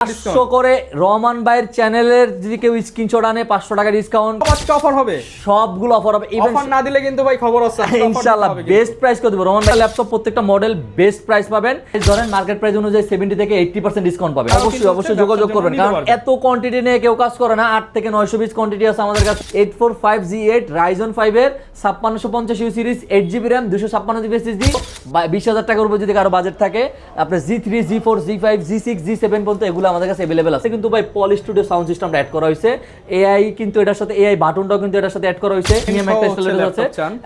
500 করে রহমান ভাইয়ের চ্যানেলের যদি কেউ স্ক্রিনশট আনে 500 টাকা ডিসকাউন্ট। আজকে অফার হবে, সবগুলো অফার হবে। অফার না দিলে কিন্তু ভাই খবর আছে ইনশাআল্লাহ বেস্ট প্রাইস করে দেব। রহমান ভাই ল্যাপটপ প্রত্যেকটা মডেল বেস্ট প্রাইস পাবেন। ধরেন মার্কেট প্রাইস অনুযায়ী 70 থেকে 80% ডিসকাউন্ট পাবেন। অবশ্যই যোগাযোগ করবেন, কারণ এত কোয়ান্টিটি নিয়ে কেউ কাজ করে না। 8 থেকে 900 পিস কোয়ান্টিটি আছে আমাদের কাছে। 845G8 Ryzen 5 এর 5650U series 8GB RAM 256GB SSD 20000 টাকার উপর যদি কারো বাজেট থাকে, আপনার G3 G4 G5 G6 G7 পর্যন্ত এগুলো আমাদের কাছে अवेलेबल আছে। কিন্তু ভাই পলি স্টুডিও সাউন্ড সিস্টেমটা অ্যাড করা হয়েছে, এআই কিন্তু এটার সাথে এআই বাটনটাও কিন্তু এটার সাথে অ্যাড করা হয়েছে। প্রিমিয়াম একটা স্টাইল আছে,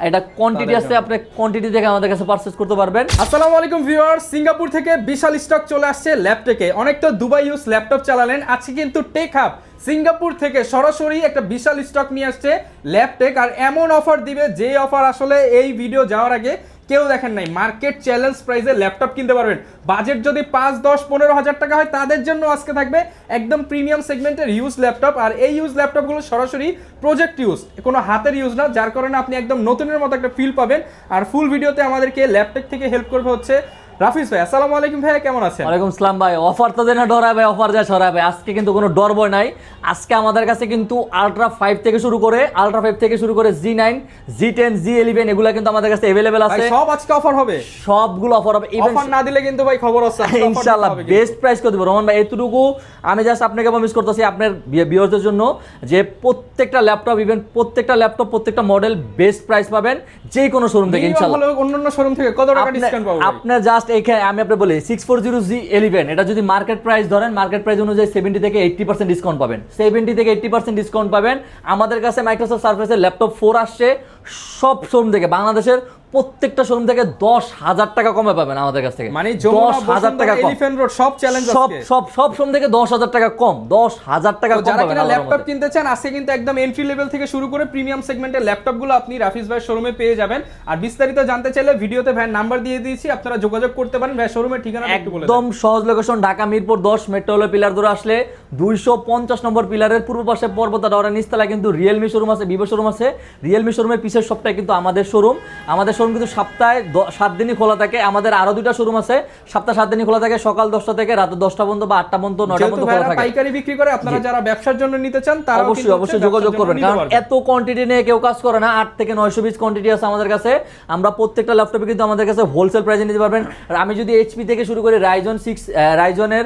এটা কোয়ান্টিটি আছে, আপনি কোয়ান্টিটি দেখে আমাদের কাছে পারচেজ করতে পারবেন। আসসালামু আলাইকুম ভিউয়ার্স, সিঙ্গাপুর থেকে বিশাল স্টক চলে আসছে ল্যাপটপে। অনেক তো দুবাই ইউজ ল্যাপটপ চালালেন, আজকে কিন্তু টেক হাব সিঙ্গাপুর থেকে সরাসরি একটা বিশাল স্টক নিয়ে আসছে ল্যাপটেক। আর এমন অফার দিবে যে অফার আসলে এই ভিডিও যাওয়ার আগে কেউ দেখেন নাই। মার্কেট চ্যালেঞ্জ প্রাইসে ল্যাপটপ কিনতে পারবেন। বাজেট যদি 5, 10, 15 হাজার টাকা হয় তাদের জন্য আজকে থাকবে একদম প্রিমিয়াম সেগমেন্টের ইউজ ল্যাপটপ। আর এই ইউজ ল্যাপটপগুলো সরাসরি প্রজেক্ট ইউজ, কোনো হাতের ইউজ না, যার কারণে আপনি একদম নতুনের মতো একটা ফিল পাবেন। আর ফুল ভিডিওতে আমাদেরকে ল্যাপটপ থেকে হেল্প করবে হচ্ছে রাফিজ ভাই। আসসালামু আলাইকুম ভাই, কেমন আছেন? ওয়ালাইকুম আসসালাম ভাই। অফার তো দেনা ডরাবে, অফার যা ছড়াবে। আজকে কিন্তু কোনো ডর ভয় নাই। আজকে আমাদের কাছে কিন্তু আলট্রা 5 থেকে শুরু করে G9 G10 G11 এগুলা কিন্তু আমাদের কাছে अवेलेबल আছে। সব আজকে অফার হবে, সবগুলো অফার হবে। অফার না দিলে কিন্তু ভাই খবর আছে, ইনশাআল্লাহ বেস্ট প্রাইস করে দেব। রহমান ভাই এতটুকু আমি জাস্ট আপনাকে প্রমিস করতেছি আপনার ভিউয়ারদের জন্য, যে প্রত্যেকটা ল্যাপটপ প্রত্যেকটা মডেল বেস্ট প্রাইস পাবেন যে কোনো শোরুম থেকে। ইনশাআল্লাহ অন্যান্য শোরুম থেকে কত টাকা ডিসকাউন্ট পাবো আপনার জাস্ট এখানে আমি আপনাকে বলি 640G11 এটা যদি মার্কেট প্রাইস ধরেন, মার্কেট প্রাইস অনুযায়ী 70 থেকে 80% ডিসকাউন্ট পাবেন। 70 থেকে 80% ডিসকাউন্ট পাবেন। আমাদের কাছে মাইক্রোসফট সারফেসের ল্যাপটপ 4 আসছে সব শোরুম থেকে, বাংলাদেশের প্রত্যেকটা শোরুম থেকে 10,000 টাকা কমে পাবেন আমাদের কাছ থেকে। মানে 10,000 টাকা কম, এলিফ্যান্ট রোড সব চ্যালেঞ্জ আছে, সব শোরুম থেকে 10,000 টাকা কম, 10,000 টাকা কম যারা পাবেন। কিনা ল্যাপটপ কিনতে চান আজকে কিন্তু একদম এন্ট্রি লেভেল থেকে শুরু করে প্রিমিয়াম সেগমেন্টের ল্যাপটপগুলো আপনি রাফিজ ভাই শোরুমে পেয়ে যাবেন। আর বিস্তারিত জানতে চাইলে ভিডিওতে ভাই নাম্বার দিয়ে দিয়েছি, আপনারা যোগাযোগ করতে পারেন। ভাই শোরুমের ঠিকানা একটু বলে দেন। একদম সহজ লোকেশন, ঢাকা মিরপুর 10 মেট্রোলে পিলার ধরে আসলে 250 নম্বর পিলারের পূর্ব পাশে পর্বতা টাওয়ারের নিচতলায় কিন্তু রিয়েলমি শোরুম আছে, ভিভো শোরুম আছে। রিয়েলমি শোরুমের পিছের সবটাই কিন্তু আমাদের শোরুম। আমাদের শোরুম কিন্তু সপ্তাহে 7 দিনই খোলা থাকে। আমাদের আরো দুইটা শোরুম আছে, সপ্তাহে 7 দিনই খোলা থাকে, সকাল 10টা থেকে রাত 10টা পর্যন্ত বা 8টা পর্যন্ত 9টা পর্যন্ত খোলা থাকে। পাইকারি বিক্রি করে, আপনারা যারা ব্যবসার জন্য নিতে চান তারা অবশ্যই যোগাযোগ করবেন, কারণ এত কোয়ান্টিটি নিয়ে কেউ কাজ করে না। 8 থেকে 900 পিস কোয়ান্টিটি আছে আমাদের কাছে। আমরা প্রত্যেকটা ল্যাপটপে কিন্তু আমাদের কাছে হোলসেল প্রাইসে নিতে পারবেন। আর আমি যদি এইচপি থেকে শুরু করে Ryzen 6 রাইজনের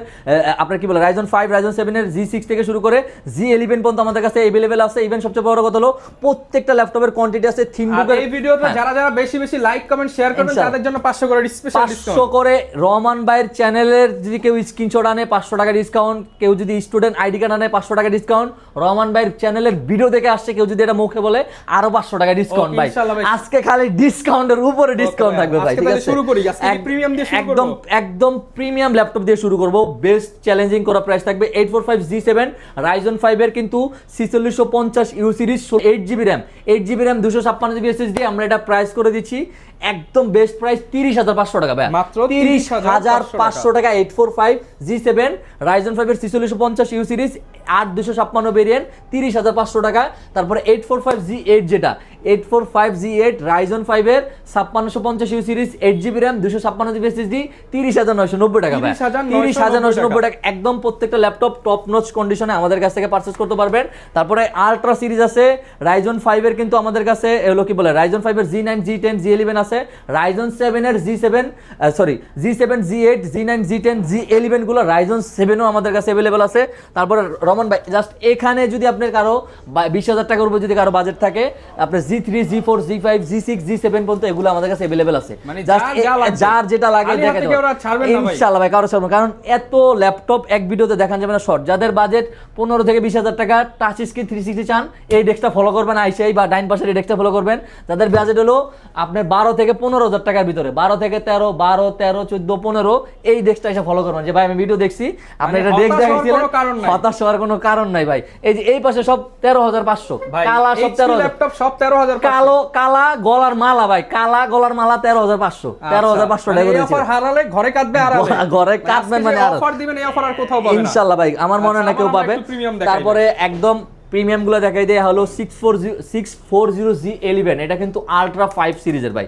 আপনার কি বলে Ryzen 5 Ryzen 7 এর G6 থেকে শুরু করে G11 পর্যন্ত আমাদের কাছে अवेलेबल আছে। ইভেন সবচেয়ে বড় কথা হলো প্রত্যেকটা ল্যাপটপের কোয়ান্টিটি আছে। থিনবুকের এই ভিডিওতে যারা বেশি লাইক কমেন্ট শেয়ার করবেন তাদের জন্য 500 করে স্পেশাল ডিসকাউন্ট। 500 করে রহমান ভাইয়ের চ্যানেলের যদি কেউ স্ক্রিনশট আনে 500 টাকা ডিসকাউন্ট। কেউ যদি স্টুডেন্ট আইডি কার্ড আনে 500 টাকা ডিসকাউন্ট। রহমান ভাইয়ের চ্যানেলের ভিডিও দেখে আসছে কেউ যদি এটা মুখে বলে আরো 500 টাকা ডিসকাউন্ট। ভাই আজকে খালি ডিসকাউন্টের উপরে ডিসকাউন্ট থাকবে ভাই, ঠিক আছে? শুরু করি আজকে প্রিমিয়াম দিয়ে শুরু করব, একদম প্রিমিয়াম ল্যাপটপ দিয়ে শুরু করব। বেস্ট চ্যালেঞ্জিং করা প্রাইস থাকবে 845G7 Ryzen 5 এর কিন্তু 4650U series 8GB RAM 256GB SSD। আমরা এটা প্রাইস করে দিচ্ছি একদম বেস্ট প্রাইস 30,500 টাকা ভাই, মাত্র 30,500 টাকা। 845G7 Ryzen 5 এর 4650U সিরিজ 8256 ভেরিয়েন্ট 30,500 টাকা। তারপরে 845G8 যেটা 845G8 Ryzen 5 এর 5650U series 8GB RAM 256GB SSD 30,990 টাকা ভাই, 30,990 টাকা। একদম প্রত্যেকটা ল্যাপটপ টপ নচ কন্ডিশনে আমাদের কাছ থেকে পারচেজ করতে পারবেন। তারপরে আলট্রা সিরিজ আছে Ryzen 5 এর কিন্তু আমাদের কাছে এগুলো কি বলে Ryzen 5 এর G9 G10 G11 আছে। Ryzen 7 এর G7 G8 G9 G10 G11 গুলো Ryzen 7 ও আমাদের কাছে अवेलेबल আছে। তারপরে রমন ভাই জাস্ট এখানে যদি আপনার কারো 20,000 টাকার উপর যদি কারো বাজেট থাকে, আপনার G3 G4 G5 G6 G7 পর্যন্ত এগুলো আমাদের কাছে अवेलेबल আছে। জাস্ট যার যেটা লাগে দেখেন ইনশাআল্লাহ ভাই, কারো ছাড়বেন। কারণ এত ল্যাপটপ এক ভিডিওতে দেখান যাবে না শর্ট। যাদের বাজেট 15 থেকে 20,000 টাকা টাচ স্ক্রিন 360 চান, এই ডেস্কটা ফলো করবেন, আইসিআই বা ডাইন পাশের এই ডেস্কটা ফলো করবেন। যাদের বাজেট হলো আপনার 12 থেকে 15,000 টাকার ভিতরে, 12 থেকে 13, 12, 13, 14, 15 এই ডেস্কটা এসে ফলো করবেন। যে ভাই আমি ভিডিও দেখছি, আপনি এটা ডেস্ক দেখাইছিলেন, হতাশ হওয়ার কোনো কারণ নাই ভাই। এই যে এই পাশে সব 13,500 কালা, সব 13,000 ল্যাপটপ, সব 13,000 কালা গলার মালা ভাই, কালা গলার মালা 13,500 13,500 টাকা করে। অফার হারালে ঘরে কাটবে, আর ঘরে কাটবেন মানে অফার দিবেন, এই অফার আর কোথাও পাবেন না ইনশাআল্লাহ ভাই, আমার মনে হয় না কেউ পাবে। তারপরে একদম প্রিমিয়াম গুলো দেখাই দেয়া হলো 640G11 এটা কিন্তু আলট্রা 5 সিরিজের ভাই।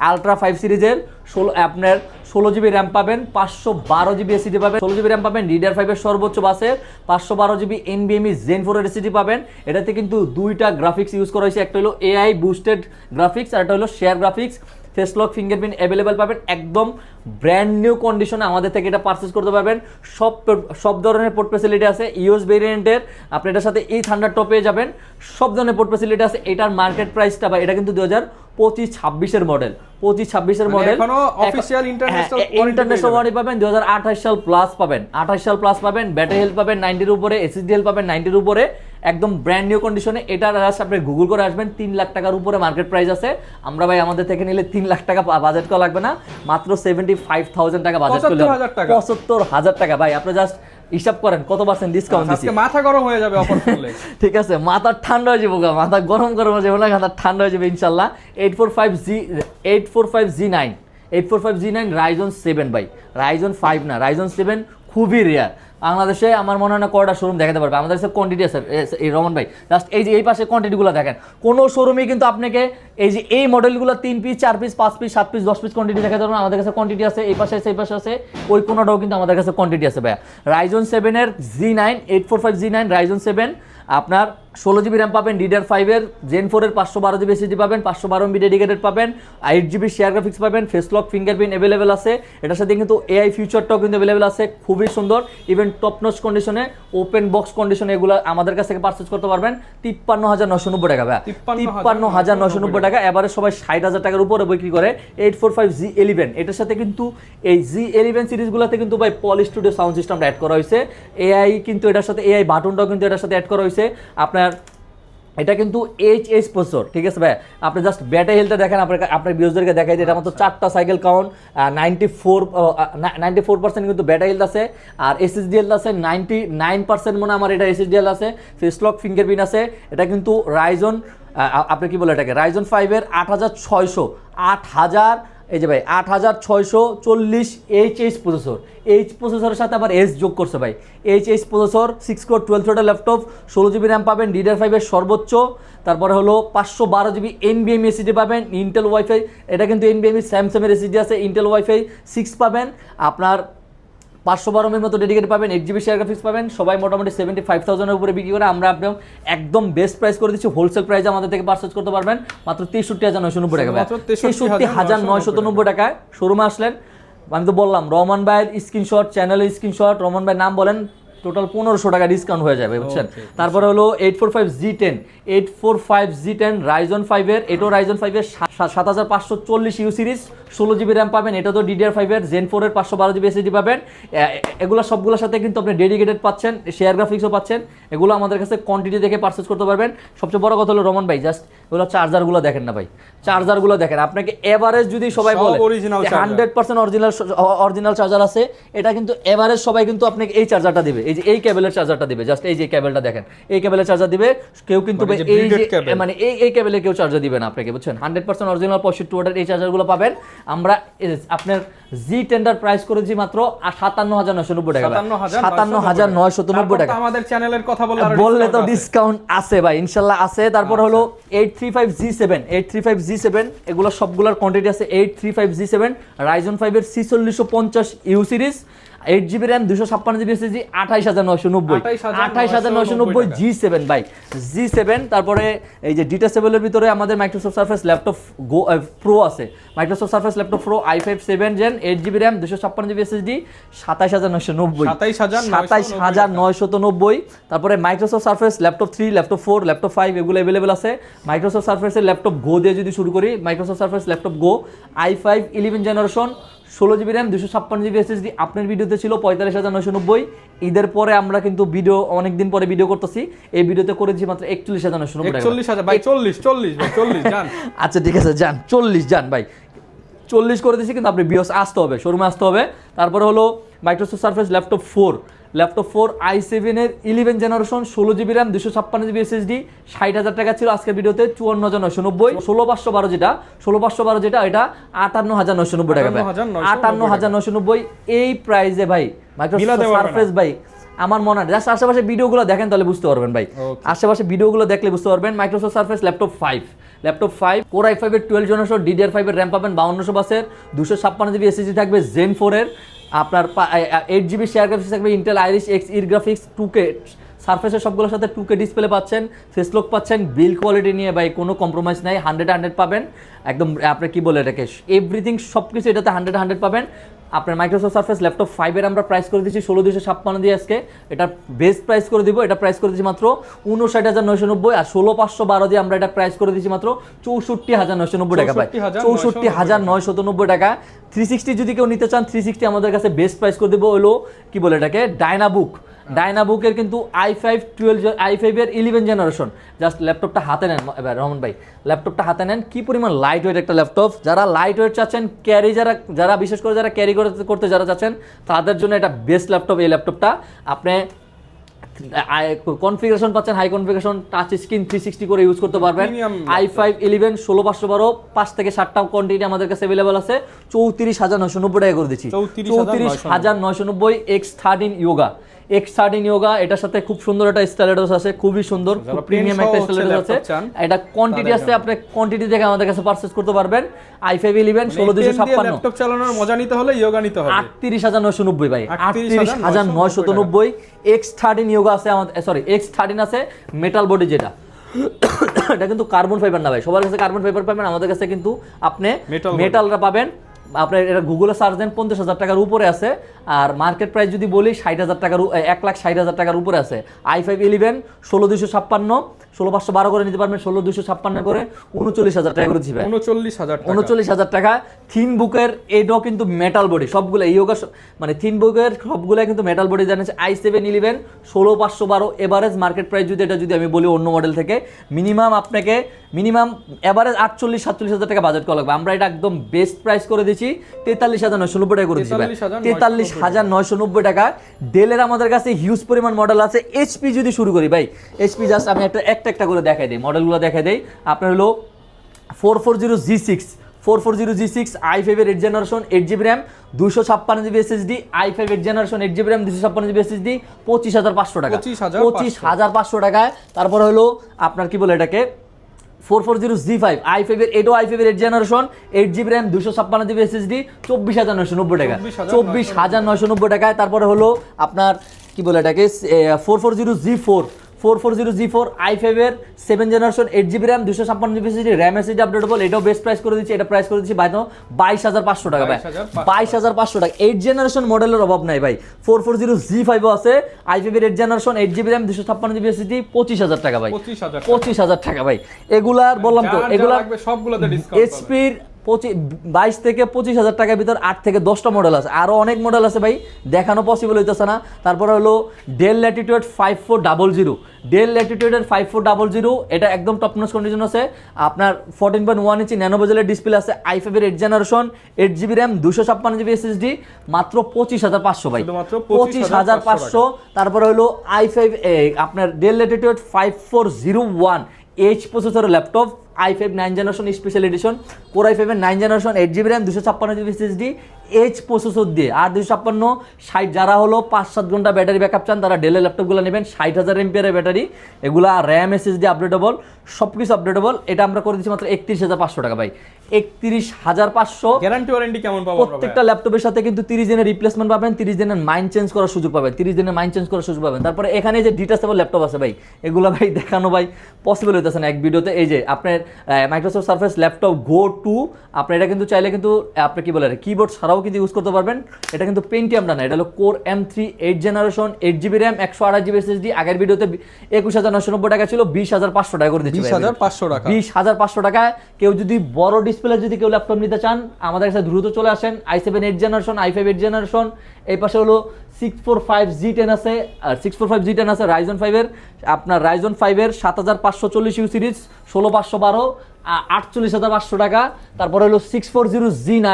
আলট্রা 5 সিরিজের 16 জিবি র্যাম পাবেন, 512 জিবি এসএসডি পাবেন, 16 জিবি র্যাম পাবেন, DDR5 এর সর্বোচ্চ বাসের 512 জিবি NVMe Zen 4 এর এসএসডি পাবেন। এটাতে কিন্তু দুইটা গ্রাফিক্স ইউজ করা হয়েছে, একটা হলো AI বুস্টেড গ্রাফিক্স আর একটা হলো share graphics. Face lock fingerprint available পাবেন, একদম ব্র্যান্ড নিউ কন্ডিশনে আমাদের থেকে এটা পারচেজ করতে পারবেন। সব ধরনের পোর্ট ফ্যাসিলিটি আছে। ইউএস ভেরিয়েন্টের আপনি এটার সাথে এই থান্ডার টপ পেয়ে যাবেন, সব ধরনের পোর্ট ফ্যাসিলিটি আছে। এটার মার্কেট প্রাইসটা বা এটা কিন্তু 2025-26 মডেল, 25-26 মডেল, এখনো অফিশিয়াল ইন্টারন্যাশনাল ওয়ারেন্টি পাবেন। 2028 সাল প্লাস পাবেন, 28 সাল প্লাস পাবেন, ব্যাটারি হেলথ পাবেন 90 উপরে, এসএসডি হেলথ পাবেন 90 উপরে, একদম ব্র্যান্ড নিউ কন্ডিশনে। এটা জাস্ট আপনি গুগল করে আসবেন, 3 লাখ টাকার উপরে মার্কেট প্রাইস আছে। আমরা ভাই আমাদের থেকে নিলে 3 লাখ টাকা বাজেট করা লাগবে না, মাত্র 75,000 টাকা বাজেট করলে 75,000 টাকা। ভাই আপনি জাস্ট হিসাব করেন কত পার্সেন্ট ডিসকাউন্ট দিচ্ছি। আজকে মাথা গরম হয়ে যাবে অফার করলে। ঠিক আছে, মাথা ঠান্ডা হয়ে যাবে, মাথা গরম হয়ে যাবে না, মাথা ঠান্ডা হয়ে যাবে ইনশাল্লাহ। 845G9 Ryzen 7 ভাই, Ryzen 5 না, Ryzen 7 খুবই রেয়ার। বাংলাদেশে আমার মনে হয় না কয়টা শোরুম দেখাতে পারবে। আমাদের কাছে কোয়ান্টিটি আছে এই রমন ভাই, জাস্ট এই যে এই পাশে কোয়ান্টিটিগুলো দেখেন, কোনো শোরুমে কিন্তু আপনাকে এই যে এই মডেলগুলো 3 piece 4 piece 5 piece 7 piece 10 piece quantity দেখাতে পারবেন। আমাদের কাছে কোয়ান্টিটি আছে, এই পাশে আছে এই পাশে আছে, ওই কোনোটাও কিন্তু আমাদের কাছে কোয়ান্টিটি আছে ভাইয়া। Ryzen 7 এর G9 845G9 Ryzen 7 আপনার 16 জিবি র্যাম পাবেন, DDR5 এর Zen 4 এর 512 জিবি এসএসডি পাবেন, 512 MB ডেডিকেটেড পাবেন, 8 জিবি শেয়ার গ্রাফিক্স পাবেন, ফেস লক ফিঙ্গারপ্রিন্ট অ্যাভেলেবেল আছে। এটার সাথে কিন্তু AI ফিউচারটাও কিন্তু অ্যাভেলেবেল আছে, খুবই সুন্দর। ইভেন টপ নচ কন্ডিশনে, ওপেন বক্স কন্ডিশনে এগুলো আমাদের কাছ থেকে পারচেজ করতে পারবেন 53,990 টাকা ভাই, 53,990 টাকা। এবারে সবাই 60,000 টাকার উপরে বিক্রি করে 845G11। এটার সাথে কিন্তু এই G11 সিরিজগুলোতে কিন্তু ভাই পলি স্টুডিও সাউন্ড সিস্টেমটা অ্যাড করা হয়েছে, AI কিন্তু এটার সাথে AI বাটনটাও কিন্তু এটার সাথে অ্যাড করা হয়েছে। আপনার এটা কিন্তু HS প্রসেসর, ঠিক আছে ভাই। আপনি জাস্ট ব্যাটারি হেলথটা দেখেন, আপনার ভিউয়ারদেরকে দেখাই দিই। এটা মাত্র 4টা সাইকেল কাউন্ট, 94% কিন্তু ব্যাটারি হেলথ আছে, আর এসএসডি হেলথ আছে 99% মনে আমার এটা এসএসডি হেলথ আছে, ফেস লক ফিঙ্গারপ্রিন্ট আছে। এটা কিন্তু রাইজন আপনি কি বলে এটাকে রাইজন 5 এর 8600 এই যে ভাই 8640 HS প্রসেসর। প্রসেসরের সাথে আবার এস যোগ করছে ভাই। HS প্রসেসর 6 কোর 12 থ্রেডের ল্যাপটপ, 16 জিবি র্যাম পাবেন, DDR5 এর সর্বোচ্চ, তারপরে হলো 512 জিবি NVMe এসএসডি পাবেন, ইন্টেল ওয়াইফাই। এটা কিন্তু NVMe স্যামসাং এর এসএসডি আছে, ইন্টেল ওয়াইফাই 6 পাবেন, আপনার 512 এর মতো ডেডিকেটেড পাবেন, 8 জিবি শেয়ার গ্রাফিক্স পাবেন। সবাই মোটামুটি 75,000 এর উপরে বিক্রি করে, আমরা একদম বেস্ট প্রাইস করে দিচ্ছি। হোলসেল প্রাইসে আমাদের থেকে পারচেজ করতে পারবেন মাত্র 63,990 টাকা, 63,990 টাকায়। শোরুমে আসলেন, আমি তো বললাম রহমান ভাইয়ের স্ক্রিনশট, চ্যানেলের স্ক্রিনশট, রহমান ভাইয়ের নাম বলেন, টোটাল 1500 টাকা ডিসকাউন্ট হয়ে যাবে, বুঝছেন। তারপরে হলো 845G10 Ryzen 5 এর, এটাও Ryzen 5 এর 7540 ইউ সিরিজ, 16 জিবি র্যাম পাবেন। এটা তো DDR5 এর Zen 4 এর 512 জিবি এসএসডি পাবেন। এগুলো সবগুলোর সাথে কিন্তু আপনি ডেডিকেটেড পাচ্ছেন, শেয়ার গ্রাফিক্সও পাচ্ছেন। এগুলো আমাদের কাছে কোয়ান্টিটি দেখে পারচেজ করতে পারবেন। সবচেয়ে বড় কথা হলো রমন ভাই, জাস্ট এগুলো চার্জারগুলো দেখেন না ভাই, চার্জারগুলো দেখেন। আপনাকে এভারেজ যদি সবাই বলে 100% অরিজিনাল চার্জার আছে, এটা কিন্তু এভারেজ সবাই কিন্তু আপনাকে এই চার্জারটা দিবে, এই যে এই কেবলের চার্জারটা দিবে, জাস্ট এই যে কেবলটা দেখেন, এই কেবলের চার্জার দিবে। কেউ কিন্তু এই যে মানে এই কেবলে কেউ চার্জার দিবে না আপনাকে, বুঝছেন। 100% অরিজিনাল 65 ওয়াটের এই চার্জারগুলো পাবেন। আমরা আপনার G10 এর প্রাইস করেছি মাত্র 57,990 টাকা, 57,990 টাকা। আমাদের চ্যানেলের কথা বললে তো ডিসকাউন্ট আছে ভাই, ইনশাআল্লাহ আছে। তারপর হলো 835G7 এগুলো সবগুলোর কোয়ান্টিটি আছে। 835G7 Ryzen 5 এর 4650 you series, 8 GB RAM, 256 GB SSD, 28,990 G7 ভাই, G7। তারপরে এই যে ডিটাচেবলের ভিতরে আমাদের Microsoft Surface laptop go pro আছে, Microsoft Surface laptop pro i5 7 gen, 8 GB RAM, 256 GB SSD, 27,990। তারপরে Microsoft Surface laptop 3, laptop 4, laptop 5 এগুলো অ্যাভেলেবেল আছে। মাইক্রোসফট সারফেসের ল্যাপটপ গো দিয়ে যদি শুরু করি, মাইক্রোসফট সারফেস ল্যাপটপ গো i5 11 generation, 16 GB RAM, 256 GB SSD. আপনার ভিডিওতে ছিল 45,990। ঈদের পরে আমরা কিন্তু ভিডিও অনেকদিন পরে ভিডিও করতেছি, এই ভিডিওতে করেছি মাত্র 41,990 টাকা। 41,000 ভাই, 40 ভাই, 40 জান। আচ্ছা ঠিক আছে, যান 40 যান ভাই, 40 করে দিয়েছি, কিন্তু আপনি বিয়স আসতে হবে, শোরুমে আসতে হবে। তারপরে হলো মাইক্রোসফট সারফেস ল্যাপটপ 4 i7 এর 11 generation, 16 GB RAM, 256 GB SSD, 60,000 টাকা ছিল আজকের ভিডিওতে 54,990। 16,512 যেটা এটা 58,990 টাকা, 58,990। এই প্রাইসে ভাই মাইক্রোসফট সারফেস ভাই আমার মনে হয় জাস্ট আশেপাশে ভিডিওগুলো দেখেন তাহলে বুঝতে পারবেন ভাই, আশেপাশে ভিডিওগুলো দেখলে বুঝতে পারবেন। Microsoft Surface laptop 5 laptop 5 core i5 এর 12 জেনারেশন DDR5 এর র্যাম পাবেন 5200 বাসের, 256 জিবি এসএসডি থাকবে Zen 4 এর, আপনার 8 জিবি শেয়ার গ্রাফিক্স থাকবে ইন্টেল আইরিশ এক্স ইর গ্রাফিক্স 2K সারফেসের সবগুলোর সাথে 2K ডিসপ্লে পাচ্ছেন, ফেস লক পাচ্ছেন, বিল্ড কোয়ালিটি নিয়ে ভাই কোনো কম্প্রোমাইজ নাই, 100 পাবেন একদম। আপনি কি বলে এটাকে এভরিথিং সব কিছু এটাতে 100 পাবেন। আপনার মাইক্রোসফট সারফেস ল্যাপটপ 5 এর আমরা প্রাইস করে দিচ্ছি 16256 দিয়ে আজকে, এটা বেস্ট প্রাইস করে দিব, এটা প্রাইস করে দিচ্ছি মাত্র 59990, আর 16912 দিয়ে আমরা এটা প্রাইস করে দিচ্ছি মাত্র 64990 টাকা ভাই, 64990 টাকা। 360 যদি কেউ নিতে চান 360 আমাদের কাছে বেস্ট প্রাইস করে দেবো হলো কি বলে এটাকে ডায়নাবুকের কিন্তু i5 এর 11 জেনারেশন। জাস্ট ল্যাপটপটা হাতে নেন এবার রহমান ভাই, ল্যাপটপটা হাতে নেন, কি পরিমাণ লাইট ওয়েট একটা ল্যাপটপ। যারা লাইট ওয়েট চাচ্ছেন, ক্যারি যারা বিশেষ করে যারা ক্যারি করতে যারা চাচ্ছেন তাদের জন্য এটা বেস্ট ল্যাপটপ। এই ল্যাপটপটা আপনি কনফিগারেশন পাচ্ছেন হাই কনফিগারেশন, টাচ স্ক্রিন 360 করে ইউজ করতে পারবেন। i5 11 16512 5 থেকে 7টা কোয়ান্টিটি আমাদের কাছে अवेलेबल আছে, 34990 টাকা করে দিচ্ছি, 34990 X13 Yoga। এটার সাথে খুব সুন্দর একটা স্টাইলাস আছে, খুবই সুন্দর, খুব প্রিমিয়াম একটা স্টাইলাস আছে। এটা কোয়ান্টিটি আছে, আপনি কোয়ান্টিটি দেখে আমাদের কাছে পারচেজ করতে পারবেন। i5 11 16956 ল্যাপটপ চালানোর মজা নিতে হলে ইয়োগা নিতে হবে 38990 ভাই, 38990 X13 Yoga আছে আমাদের, সরি X13 আছে মেটাল বডি, যেটা এটা কিন্তু কার্বন ফাইবার না ভাই, সবার কাছে কার্বন ফাইবার পাবেন, আমাদের কাছে কিন্তু আপনি মেটালটা পাবেন। আপনার এটা গুগলে সার্চ দেন 50,000 টাকার উপরে আছে, আর মার্কেট প্রাইস যদি বলি 60,000 টাকার 1,60,000 টাকার উপরে আছে। i5 11 16256 16512 করে নিতে পারবেন, 16256 করে 39,000 টাকা করে দিবেন, 39,000 টাকা। থিন বুকের এটাও কিন্তু মেটাল বডি, সবগুলো ইয়োগা মানে থিন বুকের সবগুলো কিন্তু মেটাল বডি জানেন। i7 11 16512 এভারেজ মার্কেট প্রাইস যদি আমি বলি অন্য মডেল থেকে মিনিমাম এভারেজ 48-47,000 টাকা বাজেট করা লাগবে। আমরা এটা একদম বেস্ট প্রাইস করে দিচ্ছি 43,990 টাকা করে দিচ্ছি, 43,990 টাকা। ডেলের আমাদের কাছে হিউজ পরিমাণ মডেল আছে। এইচপি যদি শুরু করি ভাই, এইচপি জাস্ট আমি একটা করে দেখাই দিই, মডেলগুলো দেখাই দিই। আপনার হলো 440G6 i5 এর 8 generation 8GB RAM 256GB SSD, i5 8 generation 8GB RAM 256GB SSD 25,500 টাকা, 25,500 টাকায়। তারপর হলো আপনার কি বলে এটাকে 440G5 i5 এর 8 generation 8GB RAM 256GB SSD 24,990 টাকা, 24,990 টাকায়। তারপরে হলো আপনার কি বলে এটাকে 440G4 i5 এর 7 generation 8GB RAM 256GB SSD RAM SSD updatable, এটাও বেস্ট প্রাইস করে দিচ্ছি, এটা প্রাইস করে দিচ্ছি ভাই 22,500 টাকা ভাই, 22,500 টাকা। 8 জেনারেশন মডেলের অভাব নাই ভাই, 440G5 ও আছে, i5 এর 8 generation 8GB RAM 256GB SSD 25,000 টাকা ভাই, 25,000 টাকা ভাই। এগুলার বললাম তো, এগুলা সবগুলোতে ডিসকাউন্ট এইচপির 22 থেকে 25,000 টাকার ভিতর 8 থেকে 10টা মডেল আছে, আরো অনেক মডেল আছে ভাই, দেখানো পসিবল হইতেছে না। তারপরে হলো ডেল ল্যাটিটিউড 5400, এটা একদম টপ নচ কন্ডিশন আছে। আপনার 14.1 ইঞ্চি ন্যানো বেজেলের ডিসপ্লে আছে, i5 এর 8 generation 8GB RAM 256GB SSD মাত্র 25,500 ভাই, 25,500। তারপরে হলো i5 আপনার ডেল ল্যাটিটিউড 5401 H প্রসেসরের laptop, i5 9 generation special edition, core i5 এর 9 generation 8GB RAM 256GB SSD H processor দিয়ে, আর 256 60 যারা হলো 5-7 ঘন্টা ব্যাটারি ব্যাকআপ চান তারা ডেলের ল্যাপটপগুলো নেবেন, 60,000 mAh এর ব্যাটারি, এগুলা RAM SSD আপডেটেবল, সব কিছু আপডেটেবল। এটা আমরা করে দিচ্ছি মাত্র 31,500 টাকা ভাই, 31,500। গ্যারান্টি ওয়ারেন্টি কেমন পাবো? প্রত্যেকটা ল্যাপটপের সাথে কিন্তু 30 দিনের রিপ্লেসমেন্ট পাবেন, 30 দিনের মাইন্ড চেঞ্জ করার সুযোগ পাবেন, 30 দিনের মাইন্ড চেঞ্জ করার সুযোগ পাবেন। তারপরে এখানে যে ডিটাচেবল ল্যাপটপ আছে ভাই, এগুলো ভাই দেখানো ভাই পসিবল হইতেছে না এক ভিডিওতে। এই যে আপনার মাইক্রোসফট সারফেস ল্যাপটপ গো 2, আপনি এটা কিন্তু চাইলে কিন্তু আপনি কি বলে কিবোর্ড ছাড়াও কিন্তু ইউজ করতে পারবেন। এটা কিন্তু পেন্টিয়াম না, এটা হলো core M3 8 generation 8GB RAM 128GB SSD। আগের ভিডিওতে 21,990 টাকা ছিল, 20,500 টাকা করে দিচ্ছি, 20,500 টাকায়। কেউ যদি বড় ডিসপ্লে যদি কেউ ল্যাপটপ নিতে চান আমাদের কাছে দ্রুত চলে আসেন। i7 8 জেনারেশন, i5 8 জেনারেশন, এই পাশে হলো 645G10 আছে, আর 645G10 আছে Ryzen 5 এর, আপনার Ryzen 5 এর 7540U সিরিজ 16512 48,500 টাকা। তারপরে হলো 640G9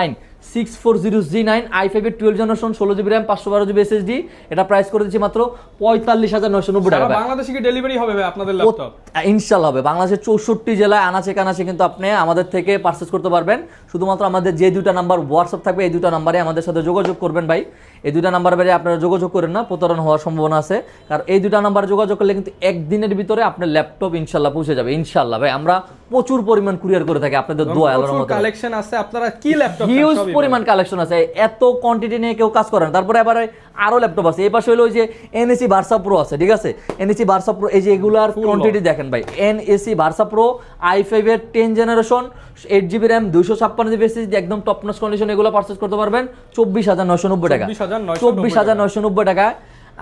6400G9 i5 এর 12 generation 16GB RAM 512GB SSD, এটা প্রাইস করে দিচ্ছি মাত্র 45,990 টাকা। সারা বাংলাদেশে কি ডেলিভারি হবে ভাই আপনাদের ল্যাপটপ? ইনশাআল্লাহ হবে। বাংলাদেশের 64 জেলায় আনাচে কানাচে কিন্তু আপনি আমাদের থেকে পারচেজ করতে পারবেন। শুধুমাত্র আমাদের যে দুটো নাম্বার হোয়াটসঅ্যাপ থাকবে এই দুটো নাম্বারে আমাদের সাথে যোগাযোগ করবেন ভাই। এই দুটো নাম্বারে বাইরে আপনারা যোগাযোগ করেন না, প্রতারণা হওয়ার সম্ভাবনা আছে। কারণ এই দুটো নাম্বারে যোগাযোগ করলে কিন্তু একদিনের ভিতরে আপনার ল্যাপটপ ইনশাআল্লাহ পৌঁছে যাবে ইনশাআল্লাহ ভাই। আমরা প্রচুর পরিমাণ কুরিয়ার করে থাকি আপনাদের দোয়া আল্লাহর রহমতে। কালেকশন আছে, আপনারা কি ল্যাপটপ হিউজ পরিমাণ কালেকশন আছে, এত কোয়ান্টিটি নিয়ে কেউ কাজ করে না। তারপরে আবার আরো ল্যাপটপ আছে, এই পাশে হলো ওই যে এনএসি ভার্সা প্রো আছে, ঠিক আছে, এনএসি ভার্সা প্রো, এই যে এগুলার কোয়ান্টিটি দেখেন ভাই। এনএসি ভার্সা প্রো i5 এর 10 generation 8GB RAM 256GB SSD একদম টপ নচ কন্ডিশন, এগুলো পারচেজ করতে পারবেন 24,990 টাকা। 24,990 টাকা।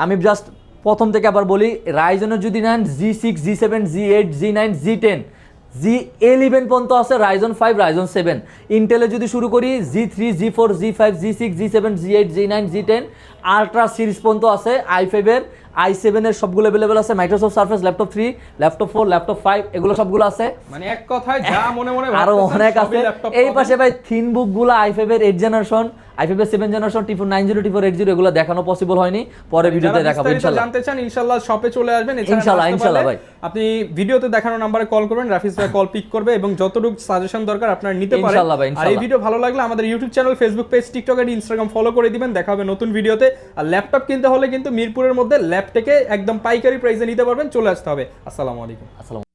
আমি জাস্ট প্রথম থেকে আবার বলি, রাইজনের যদি নেন G6 G7 G8 G9 G10 G11 পর্যন্ত আছে, রাইজন 5 রাইজন 7। ইন্টেলে যদি শুরু করি G3 G4 G5 G6 G7 G8 G9 G10 ultra series পর্যন্ত আছে। i5 এর i7 এর সবগুলো अवेलेबल আছে। Microsoft Surface, laptop 3, laptop 4, laptop 5 এগুলো সবগুলো আছে। মানে এক কথায় যা মনে মনে আরো ভাবতেছেন অনেক সবই আছে। ল্যাপটপ এই পাবেন। পাশে ভাই থিন বুক গুলো i5 এর 8 জেনারেশন, i5 এর 7 জেনারেশন, T490 T480 এগুলো দেখানো পসিবল হয়নি, পরে ভিডিওতে যারা দেখাবো বিস্তারিত ইনশাআল্লাহ। জানতে চান ইনশাআল্লাহ শপে চলে আসবেন। এছাড়া ইনশাআল্লাহ, আসতে ইনশাআল্লাহ পারলে ভাই। আপনি ভিডিওতে দেখানো নম্বরে কল করবেন, রাফিজ ভাই কল পিক করবে এবং যতটুকু সাজেশন দরকার আপনারা নিতে পারেন। ইনশাআল্লাহ ভাই, আর এই ইনশাআল্লাহ। ভিডিও ভালো লাগলে আমাদের YouTube channel, Facebook page, TikTok and Instagram follow করে দিবেন। দেখা হবে নতুন ভিডিওতে। আর ল্যাপটপ কিনতে হলে কিন্তু মিরপুরের মধ্যে ল্যাপটেকে একদম পাইকারি প্রাইসে নিতে পারবেন, চলে আসতে হবে। আসসালামু আলাইকুম। আসসালাম।